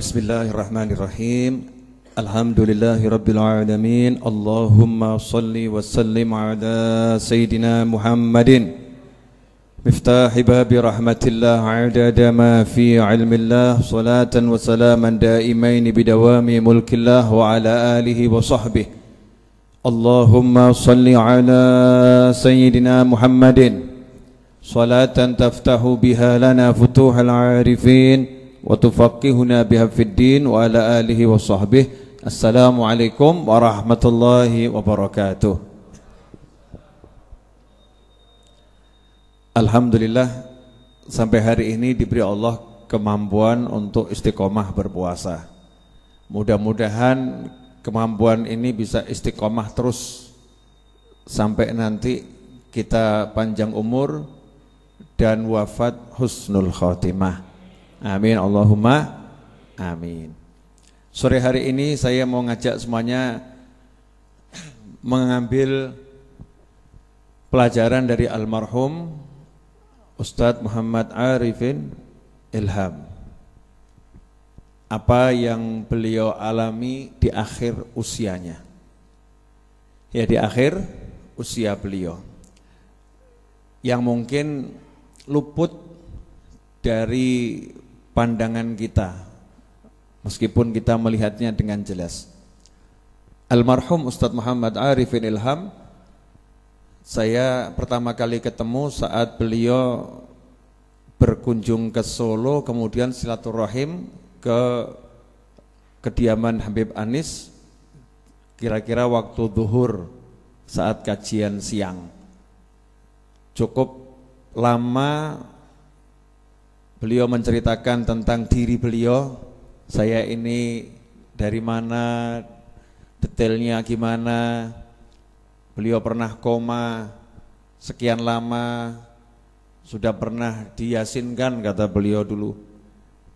Bismillahirrahmanirrahim. Alhamdulillahi Rabbil Alamin. Allahumma salli wa sallim ala Sayyidina Muhammadin miftahi babi rahmatillah adada ma fi ilmillah, salatan wa salaman daimain bidawami mulkillah wa ala alihi wa sahbihi. Allahumma salli ala Sayyidina Muhammadin salatan taftahu biha lana futuhal arifin wa tufaqihuna biha fid din wa ala alihi wa sahbihi. Assalamualaikum warahmatullahi wabarakatuh. Alhamdulillah, sampai hari ini diberi Allah kemampuan untuk istiqomah berpuasa. Mudah-mudahan kemampuan ini bisa istiqomah terus sampai nanti kita panjang umur dan wafat husnul khotimah. Amin Allahumma amin. Sore hari ini saya mau ngajak semuanya mengambil pelajaran dari almarhum Ustadz Muhammad Arifin Ilham. Apa yang beliau alami di akhir usianya. Ya, di akhir usia beliau, yang mungkin luput dari pandangan kita, meskipun kita melihatnya dengan jelas. Almarhum Ustadz Muhammad Arifin Ilham, saya pertama kali ketemu saat beliau berkunjung ke Solo, kemudian silaturahim ke kediaman Habib Anis, kira-kira waktu zuhur saat kajian siang. Cukup lama beliau menceritakan tentang diri beliau. Saya ini dari mana, detailnya gimana. Beliau pernah koma sekian lama, sudah pernah diyasinkan kata beliau dulu.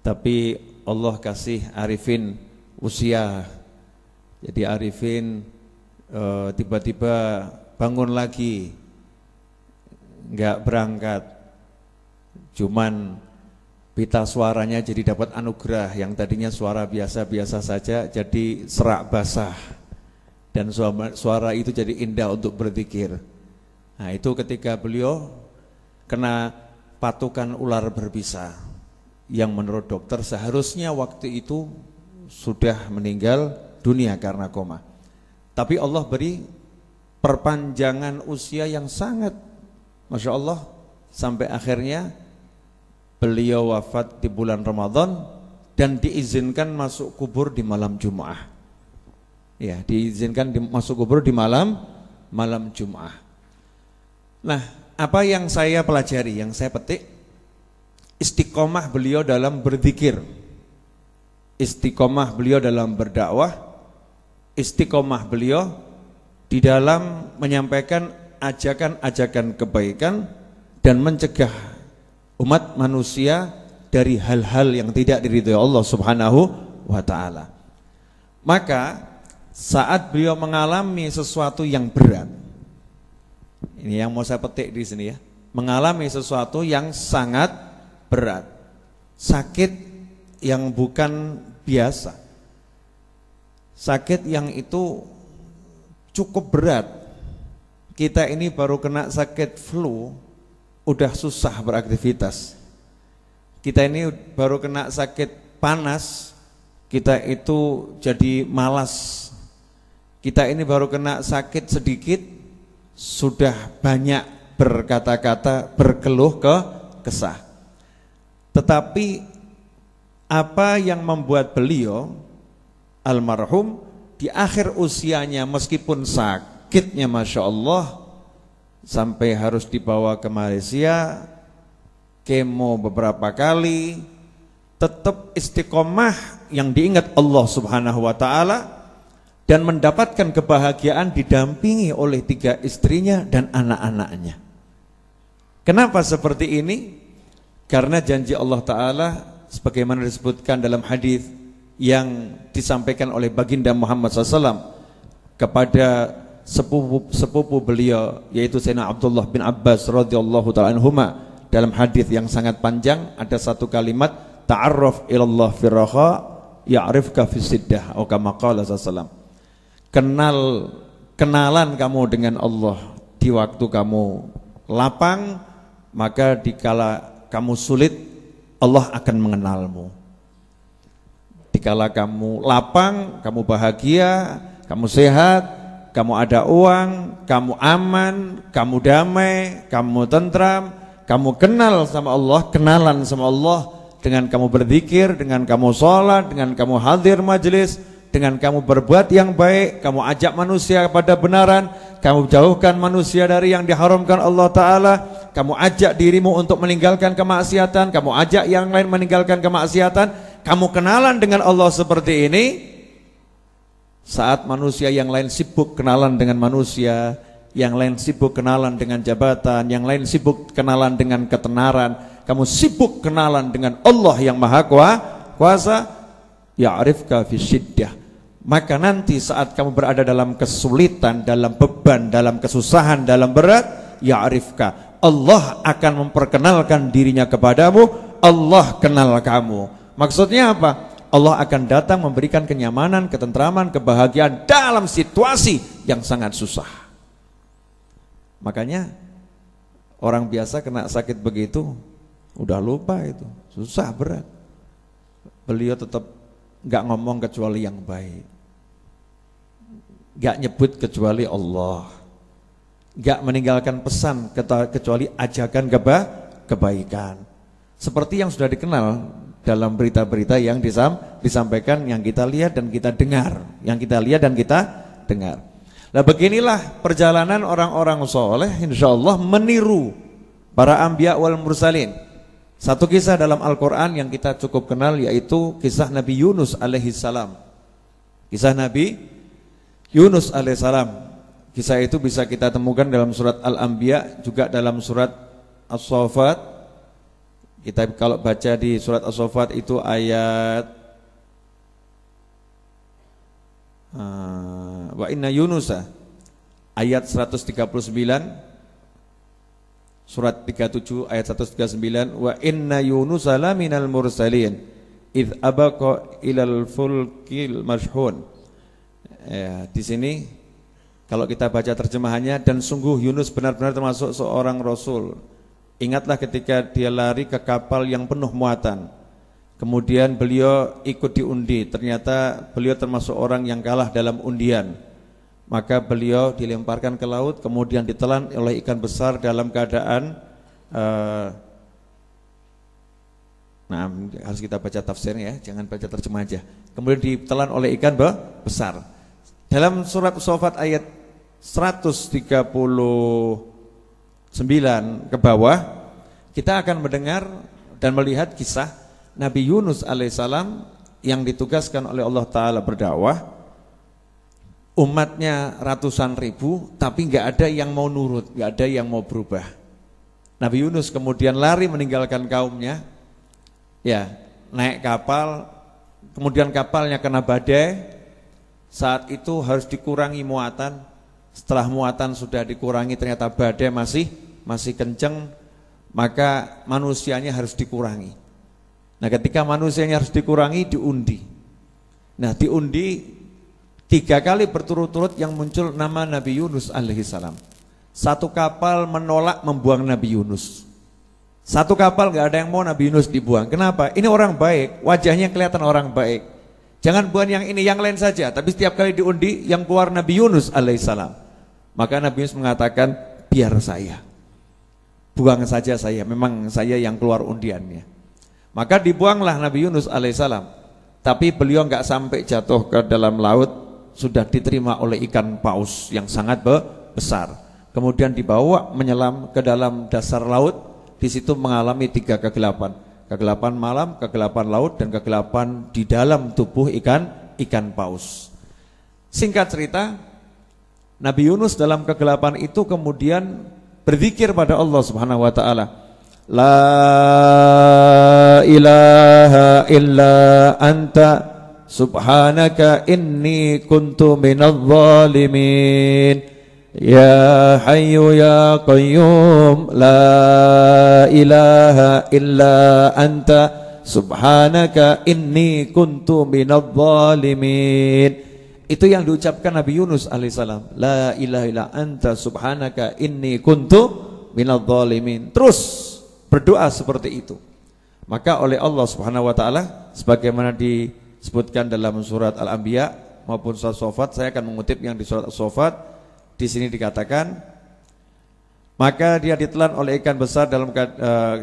Tapi Allah kasih Arifin usia. Jadi Arifin tiba-tiba bangun lagi, enggak berangkat. Cuman pita suaranya jadi dapat anugerah, yang tadinya suara biasa-biasa saja jadi serak basah, dan suara itu jadi indah untuk berzikir. Nah, itu ketika beliau kena patukan ular berbisa, yang menurut dokter seharusnya waktu itu sudah meninggal dunia karena koma. Tapi Allah beri perpanjangan usia yang sangat Masya Allah, sampai akhirnya beliau wafat di bulan Ramadan dan diizinkan masuk kubur di malam Jum'ah. Ya, diizinkan masuk kubur di malam Jum'ah. Nah, apa yang saya pelajari, yang saya petik, istiqomah beliau dalam berzikir, istiqomah beliau dalam berdakwah, istiqomah beliau di dalam menyampaikan ajakan-ajakan kebaikan dan mencegah umat manusia dari hal-hal yang tidak diridhoi Allah Subhanahu wa ta'ala. Maka saat beliau mengalami sesuatu yang berat, ini yang mau saya petik di sini ya, mengalami sesuatu yang sangat berat, sakit yang bukan biasa, sakit yang itu cukup berat. Kita ini baru kena sakit flu udah susah beraktivitas. Kita ini baru kena sakit panas, kita itu jadi malas. Kita ini baru kena sakit sedikit, sudah banyak berkata-kata, berkeluh kesah. Tetapi apa yang membuat beliau almarhum di akhir usianya, meskipun sakitnya Masya Allah, sampai harus dibawa ke Malaysia, kemo beberapa kali, tetap istiqomah yang diingat Allah Subhanahu wa ta'ala, dan mendapatkan kebahagiaan didampingi oleh 3 istrinya dan anak-anaknya. Kenapa seperti ini? Karena janji Allah Ta'ala sebagaimana disebutkan dalam hadis yang disampaikan oleh baginda Muhammad SAW kepada sepupu beliau, yaitu Sayyidina Abdullah bin Abbas radhiyallahu ta'ala anhuma. Dalam hadis yang sangat panjang ada satu kalimat, ta'arraf ilallah firraha ya'rifka fi siddah atau kama qala sallallahu. Kenalan kamu dengan Allah di waktu kamu lapang, maka dikala kamu sulit Allah akan mengenalmu. Dikala kamu lapang, kamu bahagia, kamu sehat, kamu ada uang, kamu aman, kamu damai, kamu tentram, kamu kenal sama Allah, kenalan sama Allah dengan kamu berzikir, dengan kamu sholat, dengan kamu hadir majelis, dengan kamu berbuat yang baik, kamu ajak manusia kepada kebenaran, kamu jauhkan manusia dari yang diharamkan Allah Ta'ala, kamu ajak dirimu untuk meninggalkan kemaksiatan, kamu ajak yang lain meninggalkan kemaksiatan, kamu kenalan dengan Allah seperti ini. Saat manusia yang lain sibuk kenalan dengan manusia, yang lain sibuk kenalan dengan jabatan, yang lain sibuk kenalan dengan ketenaran, kamu sibuk kenalan dengan Allah yang Maha Kuasa, ya'rifka fi syiddah. Maka nanti saat kamu berada dalam kesulitan, dalam beban, dalam kesusahan, dalam berat, ya'rifka, Allah akan memperkenalkan dirinya kepadamu, Allah kenal kamu. Maksudnya apa? Allah akan datang memberikan kenyamanan, ketentraman, kebahagiaan dalam situasi yang sangat susah. Makanya orang biasa kena sakit begitu udah lupa itu, susah berat. Beliau tetap gak ngomong kecuali yang baik, gak nyebut kecuali Allah, gak meninggalkan pesan kecuali ajakan kebaikan. Seperti yang sudah dikenal dalam berita-berita yang disampaikan, yang kita lihat dan kita dengar, yang kita lihat dan kita dengar. Nah, beginilah perjalanan orang-orang soleh, insyaallah meniru para anbiya wal mursalin. Satu kisah dalam Al-Quran yang kita cukup kenal, yaitu kisah Nabi Yunus alaihissalam. Kisah Nabi Yunus alaihissalam. Kisah itu bisa kita temukan dalam surat Al-Anbiya, juga dalam surat As-Saffat. Kita kalau baca di surat As-Saffat itu ayat wa inna Yunusa, ayat 139, surat 37 ayat 139, wa inna Yunusa la minal mursalin idh abaqa ilal fulkil mashhun. Ya, di sini kalau kita baca terjemahannya, dan sungguh Yunus benar-benar termasuk seorang rasul. Ingatlah ketika dia lari ke kapal yang penuh muatan, kemudian beliau ikut diundi, ternyata beliau termasuk orang yang kalah dalam undian. Maka beliau dilemparkan ke laut, kemudian ditelan oleh ikan besar dalam keadaan harus kita baca tafsirnya ya, jangan baca terjemah aja. Kemudian ditelan oleh ikan besar. Dalam surat As-Saffat ayat 139 ke bawah, kita akan mendengar dan melihat kisah Nabi Yunus alaihissalam yang ditugaskan oleh Allah Ta'ala berdakwah. Umatnya ratusan ribu, tapi gak ada yang mau nurut, gak ada yang mau berubah. Nabi Yunus kemudian lari meninggalkan kaumnya, ya, naik kapal, kemudian kapalnya kena badai. Saat itu harus dikurangi muatan. Setelah muatan sudah dikurangi, ternyata badai masih kenceng, maka manusianya harus dikurangi. Nah, ketika manusianya harus dikurangi, diundi. Nah, diundi 3 kali berturut-turut yang muncul nama Nabi Yunus alaihissalam. Satu kapal menolak membuang Nabi Yunus. Satu kapal gak ada yang mau Nabi Yunus dibuang. Kenapa? Ini orang baik, wajahnya kelihatan orang baik. Jangan buang yang ini, yang lain saja. Tapi setiap kali diundi, yang keluar Nabi Yunus alaihissalam. Maka Nabi Yunus mengatakan, biar saya, buang saja saya, memang saya yang keluar undiannya. Maka dibuanglah Nabi Yunus alaihissalam. Tapi beliau enggak sampai jatuh ke dalam laut, sudah diterima oleh ikan paus yang sangat besar. Kemudian dibawa menyelam ke dalam dasar laut. Di situ mengalami 3 kegelapan. Kegelapan malam, kegelapan laut, dan kegelapan di dalam tubuh ikan paus. Singkat cerita, Nabi Yunus dalam kegelapan itu kemudian berzikir pada Allah Subhanahu wa taala. La ilaha illa anta subhanaka inni kuntu minadh dhalimin. Ya Hayyu ya Qayyum la ilaha illa anta subhanaka inni kuntu minadh dhalimin. Itu yang diucapkan Nabi Yunus alaihissalam, la ilaha illa anta subhanaka inni kuntu minadh dhalimin. Terus berdoa seperti itu. Maka oleh Allah Subhanahu wa taala sebagaimana disebutkan dalam surat Al-Anbiya maupun surat Shofat, saya akan mengutip yang di surat Shofat. Di sini dikatakan, maka dia ditelan oleh ikan besar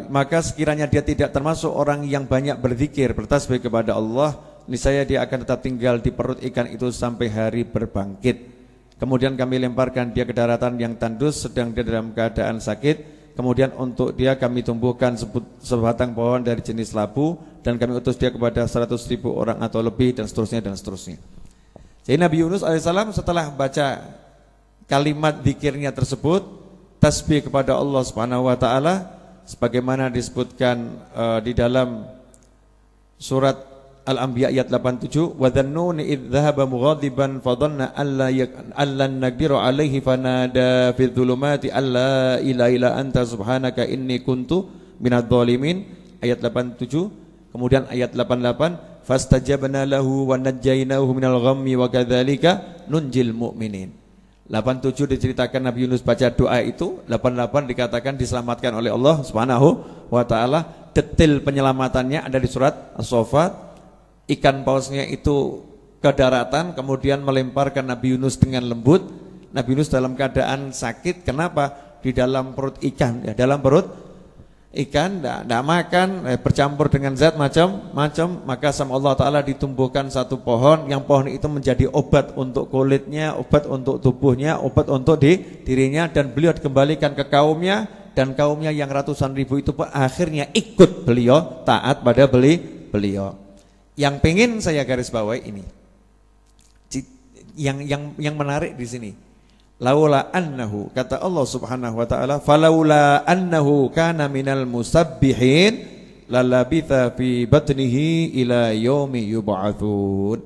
maka sekiranya dia tidak termasuk orang yang banyak berzikir bertasbih kepada Allah, niscaya dia akan tetap tinggal di perut ikan itu sampai hari berbangkit. Kemudian kami lemparkan dia ke daratan yang tandus sedang dia dalam keadaan sakit. Kemudian untuk dia kami tumbuhkan sebatang pohon dari jenis labu, dan kami utus dia kepada 100.000 orang atau lebih, dan seterusnya dan seterusnya. Jadi Nabi Yunus alaihissalam setelah baca kalimat zikirnya tersebut, tasbih kepada Allah Subhanahu wa taala sebagaimana disebutkan di dalam surat Al-Anbiya ayat 87, wa dhannuni idh dhahaba mughadiban fa dhanna allan naqdiru alaihi fanada fi dhulumati alla ilaha illa anta subhanaka inni kuntu minadh dhalimin, ayat 87. Kemudian ayat 88, fastajabna lahu wa najjaynahu minal ghammi wa kadzalika nunjil mu'minin. 87 diceritakan Nabi Yunus baca doa itu, 88 dikatakan diselamatkan oleh Allah Subhanahu wa taala. Detail penyelamatannya ada di surat As-Saffat. Ikan pausnya itu ke daratan, kemudian melemparkan Nabi Yunus dengan lembut. Nabi Yunus dalam keadaan sakit. Kenapa? Di dalam perut ikan, ya, dalam perut ikan tidak makan, bercampur dengan zat macam-macam. Maka sama Allah Ta'ala ditumbuhkan satu pohon, yang pohon itu menjadi obat untuk kulitnya, obat untuk tubuhnya, obat untuk dirinya. Dan beliau dikembalikan ke kaumnya, dan kaumnya yang ratusan ribu itu akhirnya ikut beliau, taat pada beliau. Yang pengen saya garis bawahi ini, yang menarik di sini, laula annahu, kata Allah Subhanahu wa taala, falaula annahu kana minal musabbihin lalabitha fi batnihi ila yaumi yub'atsun.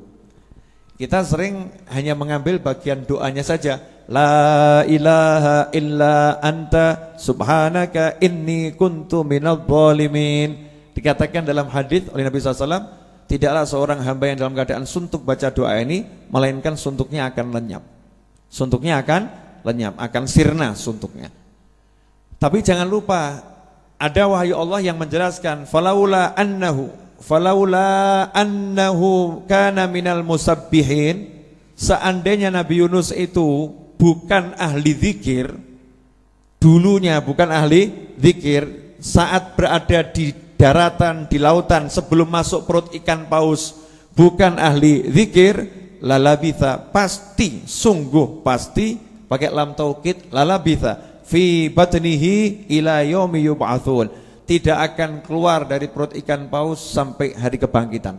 Kita sering hanya mengambil bagian doanya saja, la ilaha illa anta subhanaka inni kuntu minadh dhalimin. Dikatakan dalam hadis oleh Nabi SAW, tidaklah seorang hamba yang dalam keadaan suntuk baca doa ini, melainkan suntuknya akan lenyap. Suntuknya akan lenyap, akan sirna suntuknya. Tapi jangan lupa, ada wahyu Allah yang menjelaskan, falaula annahu kana minal musabbihin. Seandainya Nabi Yunus itu bukan ahli zikir, dulunya bukan ahli zikir, saat berada di daratan, di lautan, sebelum masuk perut ikan paus, bukan ahli zikir, lalabitha, pasti, sungguh pasti, pakai lam taukid, lalabitha fi batnihi ila yaumi yub'atsun, tidak akan keluar dari perut ikan paus sampai hari kebangkitan.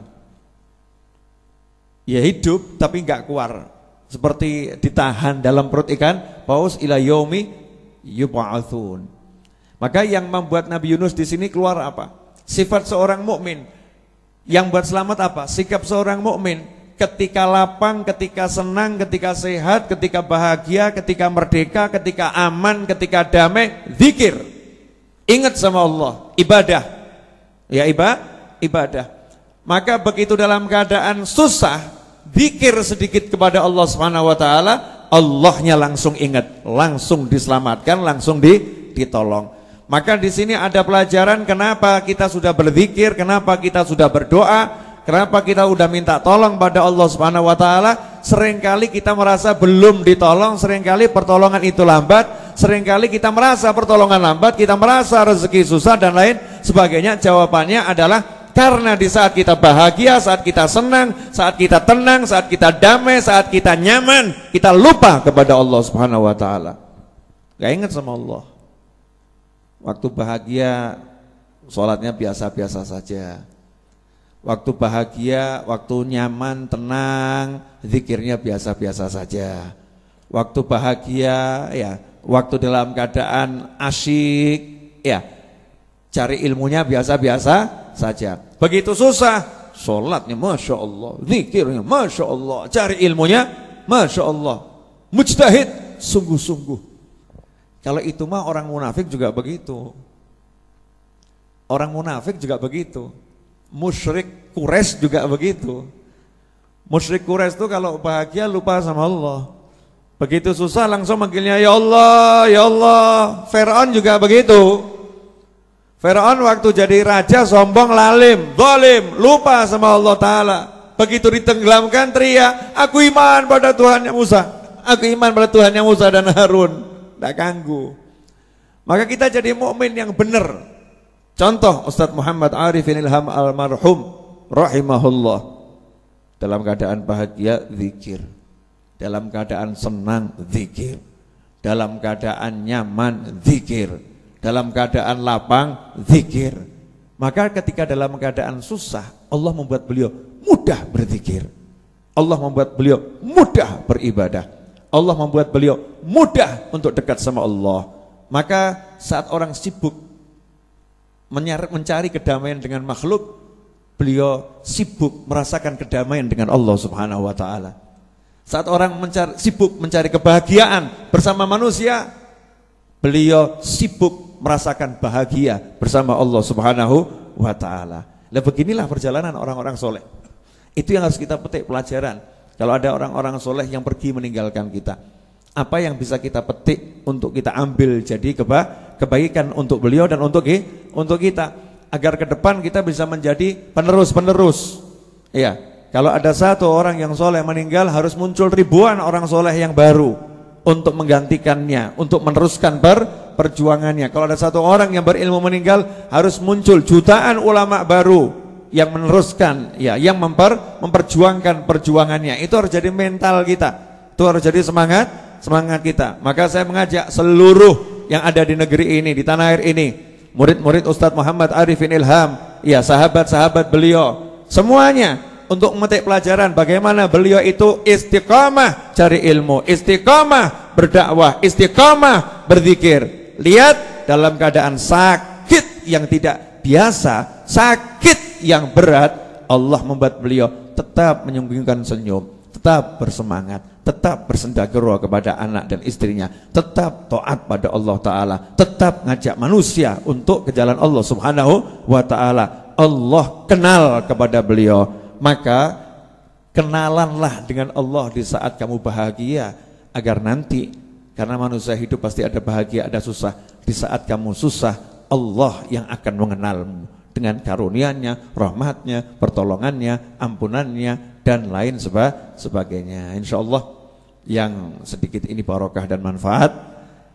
Ya hidup tapi enggak keluar, seperti ditahan dalam perut ikan paus ila yaumi yub'atsun. Maka yang membuat Nabi Yunus di sini keluar apa? Sifat seorang mukmin. Yang buat selamat apa? Sikap seorang mukmin ketika lapang, ketika senang, ketika sehat, ketika bahagia, ketika merdeka, ketika aman, ketika damai, zikir. Ingat sama Allah, ibadah. Ya ibadah. Maka begitu dalam keadaan susah, zikir sedikit kepada Allah Subhanahu wa taala, Allahnya langsung ingat, langsung diselamatkan, langsung ditolong. Maka di sini ada pelajaran kenapa kita sudah berzikir, kenapa kita sudah berdoa, kenapa kita sudah minta tolong pada Allah Subhanahu wa taala. Seringkali kita merasa belum ditolong, seringkali pertolongan itu lambat, seringkali kita merasa pertolongan lambat, kita merasa rezeki susah dan lain sebagainya. Jawabannya adalah karena di saat kita bahagia, saat kita senang, saat kita tenang, saat kita damai, saat kita nyaman, kita lupa kepada Allah Subhanahu wa taala. Gak ingat sama Allah. Waktu bahagia, sholatnya biasa-biasa saja. Waktu bahagia, waktu nyaman, tenang, zikirnya biasa-biasa saja. Waktu bahagia, ya, waktu dalam keadaan asyik, ya, cari ilmunya biasa-biasa saja. Begitu susah, sholatnya Masya Allah, zikirnya Masya Allah, cari ilmunya Masya Allah, mujtahid, sungguh-sungguh. Kalau itu mah orang munafik juga begitu. Orang munafik juga begitu. Musyrik Quraisy juga begitu. Musyrik Quraisy itu kalau bahagia lupa sama Allah. Begitu susah langsung manggilnya ya Allah, ya Allah. Firaun juga begitu. Firaun waktu jadi raja sombong, lalim, zalim, lupa sama Allah Ta'ala. Begitu ditenggelamkan teriak, aku iman pada Tuhannya Musa. Aku iman pada Tuhannya Musa dan Harun. Tidak ganggu. Maka kita jadi mukmin yang benar. Contoh Ustadz Muhammad Arifin Ilham almarhum rahimahullah. Dalam keadaan bahagia zikir, dalam keadaan senang zikir, dalam keadaan nyaman zikir, dalam keadaan lapang zikir. Maka ketika dalam keadaan susah, Allah membuat beliau mudah berzikir. Allah membuat beliau mudah beribadah. Allah membuat beliau mudah untuk dekat sama Allah. Maka saat orang sibuk mencari kedamaian dengan makhluk, beliau sibuk merasakan kedamaian dengan Allah Subhanahu wa taala. Saat orang sibuk mencari kebahagiaan bersama manusia, beliau sibuk merasakan bahagia bersama Allah Subhanahu wa taala. Nah, beginilah perjalanan orang-orang soleh. Itu yang harus kita petik pelajaran. Kalau ada orang-orang soleh yang pergi meninggalkan kita, apa yang bisa kita petik untuk kita ambil jadi kebaikan untuk beliau dan untuk kita, agar ke depan kita bisa menjadi penerus-penerus. Ya, kalau ada satu orang yang soleh meninggal, harus muncul ribuan orang soleh yang baru untuk menggantikannya, untuk meneruskan perjuangannya. Kalau ada satu orang yang berilmu meninggal, harus muncul jutaan ulama baru yang meneruskan, ya, yang memperjuangkan perjuangannya. Itu harus jadi mental kita, itu harus jadi semangat kita. Maka saya mengajak seluruh yang ada di negeri ini, di tanah air ini, murid-murid Ustadz Muhammad Arifin Ilham, ya, sahabat-sahabat beliau, semuanya untuk memetik pelajaran bagaimana beliau itu istiqamah cari ilmu, istiqamah berdakwah, istiqamah berzikir. Lihat, dalam keadaan sakit yang tidak biasa, sakit yang berat, Allah membuat beliau tetap menyembunyikan senyum, tetap bersemangat, tetap bersendagero kepada anak dan istrinya, tetap taat pada Allah Ta'ala, tetap ngajak manusia untuk ke jalan Allah Subhanahu wa Ta'ala. Allah kenal kepada beliau. Maka kenalanlah dengan Allah di saat kamu bahagia, agar nanti, karena manusia hidup pasti ada bahagia, ada susah, di saat kamu susah, Allah yang akan mengenalmu dengan karunia-Nya, rahmat-Nya, pertolongannya, ampunannya, dan lain sebagainya. Insya Allah yang sedikit ini barokah dan manfaat.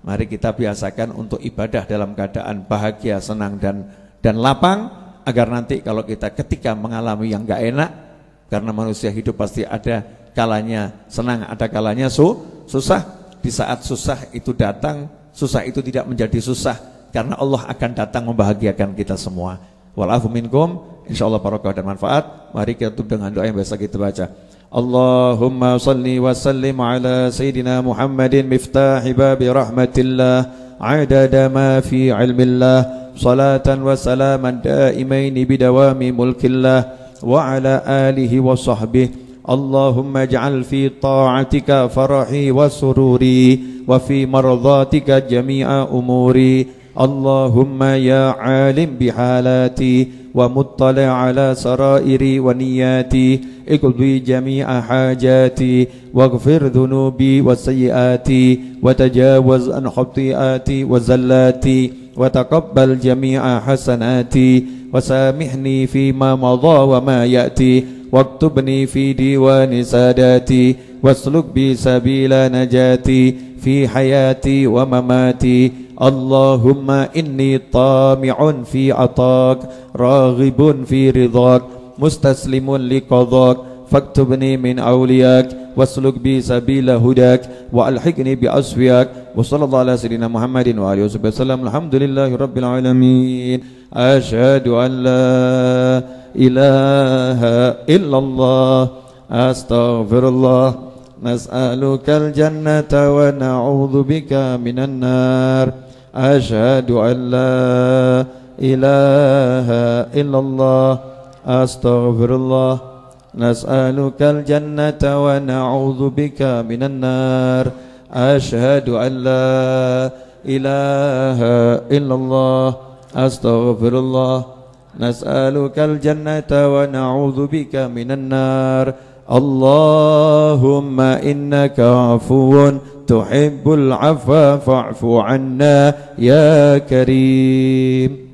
Mari kita biasakan untuk ibadah dalam keadaan bahagia, senang dan lapang, agar nanti kalau kita ketika mengalami yang gak enak, karena manusia hidup pasti ada kalanya senang, ada kalanya susah. Di saat susah itu datang, susah itu tidak menjadi susah, karena Allah akan datang membahagiakan kita semua. Walafu minkum, insyaallah barokah dan manfaat. Mari kita tutup dengan doa yang biasa kita baca. Allahumma salli wa sallim ala Sayyidina Muhammadin miftahi babi rahmatillah, adada ma fi ilmillah, salatan wa salaman daimaini bidawami mulkillah, wa ala alihi wa sahbihi. Allahumma ij'al fi ta'atika farahi wa sururi, wa fi mardhatika jami'a umuri. Allahumma ya alim bihalati, wa muttali' ala sarairi wa niyati, iqdi jami'a hajati, waghfir dhunubi wa sayyiati, wa tajawaz an khati'ati wa zallati, wa taqabbal jami'a hasanati, wa samihni fima madha wa ma ya'ti, waktubni fi diwani sadati, wasluk bi sabila najati, fi hayati wa mamati. Allahumma inni tami'un fi atak, raghibun fi ridhak, mustaslimun li qadak, faktubni min awliyak, wasluk bi sabila hudak, wa alhiqni bi asfiyak. Wa sallallahu ala sayyidina Muhammadin wa alihi wasallam. Alhamdulillahi rabbil alamin. Asyhadu an la ilaha illallah, astaghfirullah, nas'alukal jannata wa na'udzu bika minan nar. Asyhadu an la ilaha illallah, astaghfirullah, nas'alukal jannata wa na'udzu bika minan nar. Asyhadu an la ilaha illallah, astaghfirullah, نسألك الجنة ونعوذ بك من النار اللهم إنك عفو تحب العفو فاعف عنا يا كريم